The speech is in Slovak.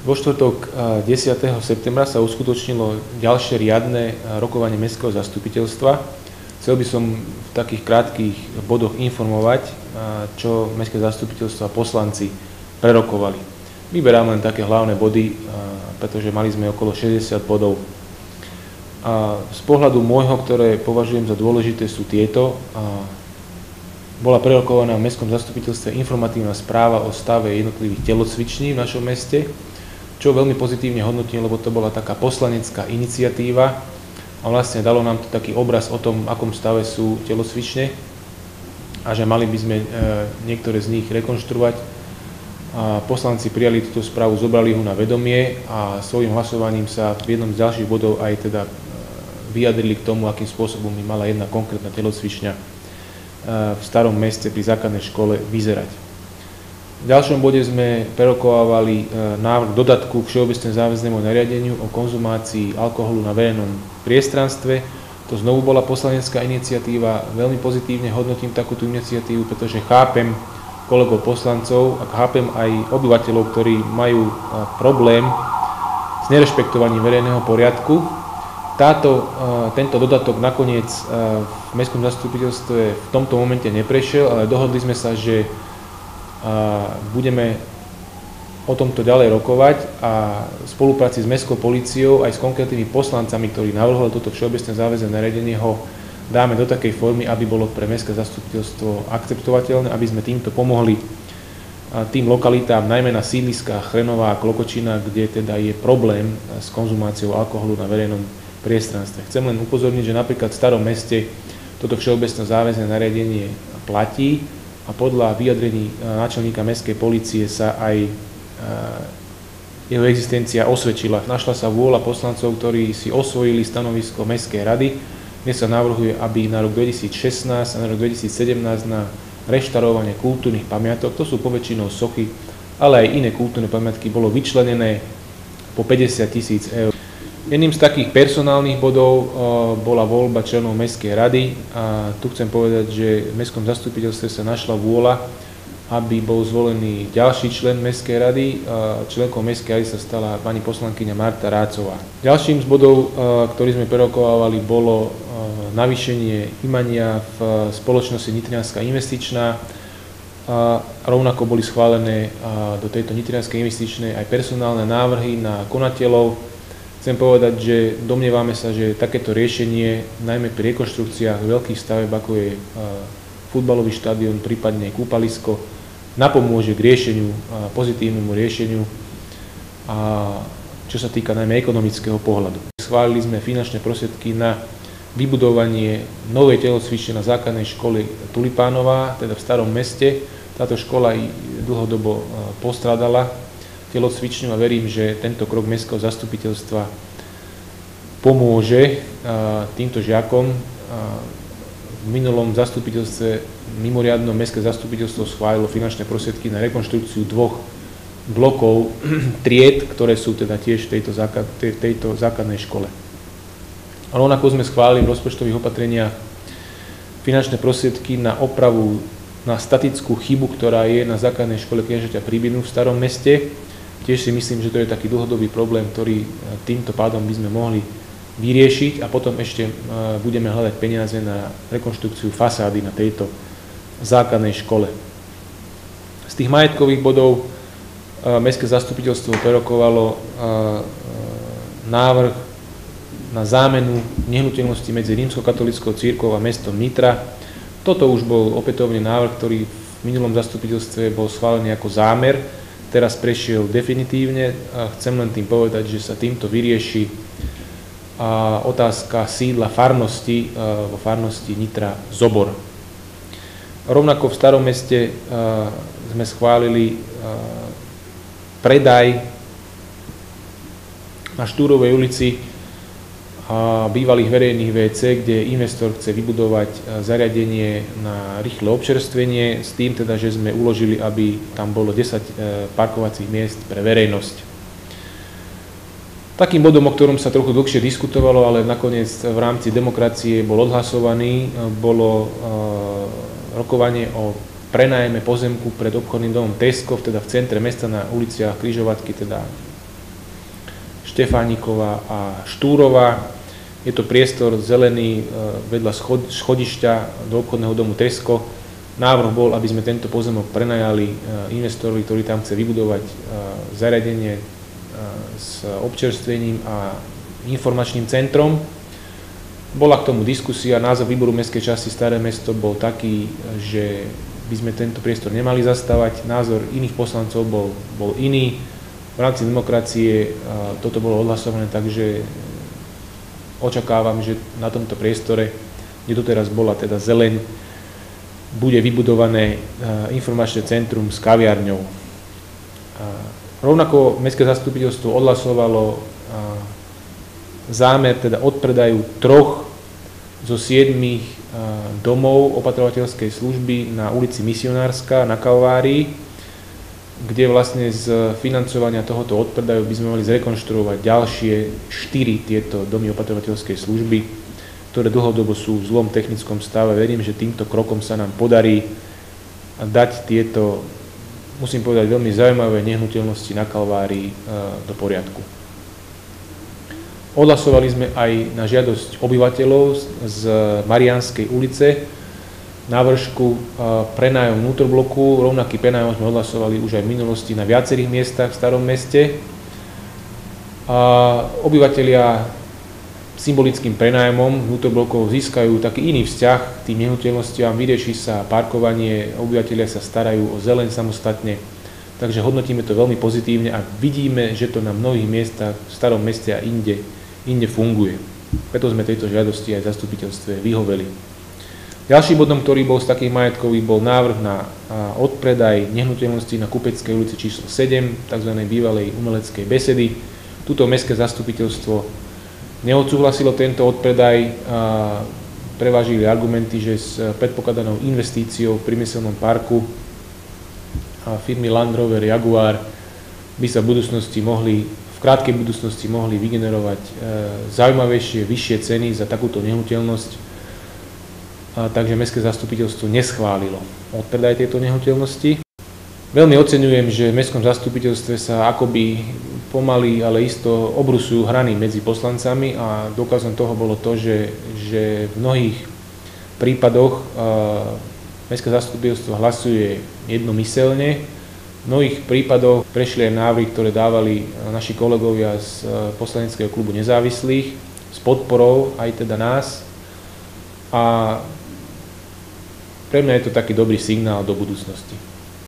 Vo štvrtok 10. septembra sa uskutočnilo ďalšie riadne rokovanie mestského zastupiteľstva. Chcel by som v takých krátkych bodoch informovať, čo mestské zastupiteľstvo a poslanci prerokovali. Vyberám len také hlavné body, pretože mali sme okolo 60 bodov. Z pohľadu môjho, ktoré považujem za dôležité, sú tieto. Bola prerokovaná v mestskom zastupiteľstve informatívna správa o stave jednotlivých telocviční v našom meste, čo veľmi pozitívne hodnotím, lebo to bola taká poslanecká iniciatíva a vlastne dalo nám to taký obraz o tom, v akom stave sú telocvične a že mali by sme niektoré z nich rekonštruovať. Poslanci prijali túto správu, zobrali ho na vedomie a svojím hlasovaním sa v jednom z ďalších bodov aj teda vyjadrili k tomu, akým spôsobom by mala jedna konkrétna telocvičňa v starom meste pri základnej škole vyzerať. V ďalšom bode sme prerokovávali návrh dodatku k všeobecne záväznému nariadeniu o konzumácii alkoholu na verejnom priestranstve. To znovu bola poslanecká iniciatíva. Veľmi pozitívne hodnotím takúto iniciatívu, pretože chápem kolegov poslancov a chápem aj obyvateľov, ktorí majú problém s nerešpektovaním verejného poriadku. Tento dodatok nakoniec v mestskom zastupiteľstve v tomto momente neprešiel, ale dohodli sme sa, že budeme o tomto ďalej rokovať a v spolupráci s mestskou políciou aj s konkrétnymi poslancami, ktorí navrhovali toto všeobecné záväzné nariadenie, ho dáme do takej formy, aby bolo pre mestské zastupiteľstvo akceptovateľné, aby sme týmto pomohli tým lokalitám, najmä na sídliskách Chrenová a Klokočina, kde teda je problém s konzumáciou alkoholu na verejnom priestranstve. Chcem len upozorniť, že napríklad v starom meste toto všeobecné záväzné nariadenie platí a podľa vyjadrení náčelníka mestskej polície sa aj jeho existencia osvedčila. Našla sa vôľa poslancov, ktorí si osvojili stanovisko mestskej rady. Dnes sa navrhuje, aby na rok 2016 a na rok 2017 na reštaurovanie kultúrnych pamiatok, to sú poväčšinou sochy, ale aj iné kultúrne pamiatky, bolo vyčlenené po 50 000 eur. Jedným z takých personálnych bodov bola voľba členov mestskej rady a tu chcem povedať, že v mestskom zastupiteľstve sa našla vôľa, aby bol zvolený ďalší člen mestskej rady. Členkou mestskej rady sa stala pani poslankyňa Marta Rácová. Ďalším z bodov, ktorý sme prerokovávali, bolo navýšenie imania v spoločnosti Nitrianska investičná. Rovnako boli schválené do tejto Nitrianskej investičnej aj personálne návrhy na konateľov. Chcem povedať, že domnievame sa, že takéto riešenie, najmä pri rekonštrukciách veľkých staveb, ako je futbalový štadión, prípadne kúpalisko, napomôže k riešeniu, pozitívnemu riešeniu, čo sa týka najmä ekonomického pohľadu. Schválili sme finančné prostriedky na vybudovanie novej telocvične na základnej škole Tulipánová, teda v starom meste. Táto škola dlhodobo postrádala telocvičňu a verím, že tento krok mestského zastupiteľstva pomôže týmto žiakom. V minulom zastupiteľstve, mimoriadnom mestské zastupiteľstvo schválilo finančné prostriedky na rekonštrukciu 2 blokov tried, ktoré sú teda tiež v tejto základnej škole. A rovnako sme schválili v rozpočtových opatreniach finančné prostriedky na opravu, na statickú chybu, ktorá je na základnej škole Kniežaťa Príbynu v starom meste. Tiež si myslím, že to je taký dlhodobý problém, ktorý týmto pádom by sme mohli vyriešiť a potom ešte budeme hľadať peniaze na rekonštrukciu fasády na tejto základnej škole. Z tých majetkových bodov mestské zastupiteľstvo prerokovalo návrh na zámenu nehnuteľnosti medzi rímskokatolíckou cirkvou a mestom Nitra. Toto už bol opätovne návrh, ktorý v minulom zastupiteľstve bol schválený ako zámer. Teraz prešiel definitívne a chcem len tým povedať, že sa týmto vyrieši otázka sídla farnosti vo farnosti Nitra Zobor. Rovnako v starom meste sme schválili predaj na Štúrovej ulici bývalých verejných WC, kde investor chce vybudovať zariadenie na rýchle občerstvenie, s tým teda, že sme uložili, aby tam bolo 10 parkovacích miest pre verejnosť. Takým bodom, o ktorom sa trochu dlhšie diskutovalo, ale nakoniec v rámci demokracie bol odhlasovaný, bolo rokovanie o prenájme pozemku pred obchodným domom Teskov, teda v centre mesta na uliciach Križovatky, teda Štefánikova a Štúrova. Je to priestor zelený vedľa schodišťa do obchodného domu Tesco. Návrh bol, aby sme tento pozemok prenajali investorovi, ktorý tam chce vybudovať zariadenie s občerstvením a informačným centrom. Bola k tomu diskusia, názor výboru mestskej časti Staré Mesto bol taký, že by sme tento priestor nemali zastávať, názor iných poslancov bol iný. V rámci demokracie toto bolo odhlasované, takže očakávam, že na tomto priestore, kde doteraz bola teda zeleň, bude vybudované informačné centrum s kaviarňou. Rovnako mestské zastupiteľstvo odhlasovalo zámer teda odpredaju 3 zo 7 domov opatrovateľskej služby na ulici Misionárska na Kalvárii, kde vlastne z financovania tohoto odpredaju by sme mali zrekonštruovať ďalšie 4 tieto domy opatrovateľskej služby, ktoré dlhodobo sú v zlom technickom stave. Verím, že týmto krokom sa nám podarí dať tieto, musím povedať, veľmi zaujímavé nehnuteľnosti na Kalvárii do poriadku. Odhlasovali sme aj na žiadosť obyvateľov z Mariánskej ulice návršku prenájom vnútrobloku. Rovnaký prenájom sme odhlasovali už aj v minulosti na viacerých miestach v Starom Meste. Obyvatelia symbolickým prenájmom vnútroblokov získajú taký iný vzťah k tým nehnuteľnostiam, vyrieši sa parkovanie, obyvatelia sa starajú o zeleň samostatne, takže hodnotíme to veľmi pozitívne a vidíme, že to na mnohých miestach v Starom Meste a inde funguje. Preto sme tejto žiadosti aj v zastupiteľstve vyhoveli. Ďalším bodom, ktorý bol z takých majetkových, bol návrh na odpredaj nehnuteľností na Kupeckej ulici číslo 7, tzv. Bývalej umeleckej besedy. Tuto mestské zastupiteľstvo neodsúhlasilo tento odpredaj, prevážili argumenty, že s predpokladanou investíciou v priemyselnom parku firmy Land Rover Jaguar by sa v krátkej budúcnosti mohli vygenerovať zaujímavejšie, vyššie ceny za takúto nehnuteľnosť. Takže mestské zastupiteľstvo neschválilo odpredaj tejto nehnuteľnosti. Veľmi oceňujem, že v mestskom zastupiteľstve sa akoby pomaly, ale isto obrusujú hrany medzi poslancami a dôkazom toho bolo to, že v mnohých prípadoch mestské zastupiteľstvo hlasuje jednomyselne. V mnohých prípadoch prešli aj návrhy, ktoré dávali naši kolegovia z poslaneckého klubu nezávislých s podporou aj teda nás. A pre mňa je to taký dobrý signál do budúcnosti.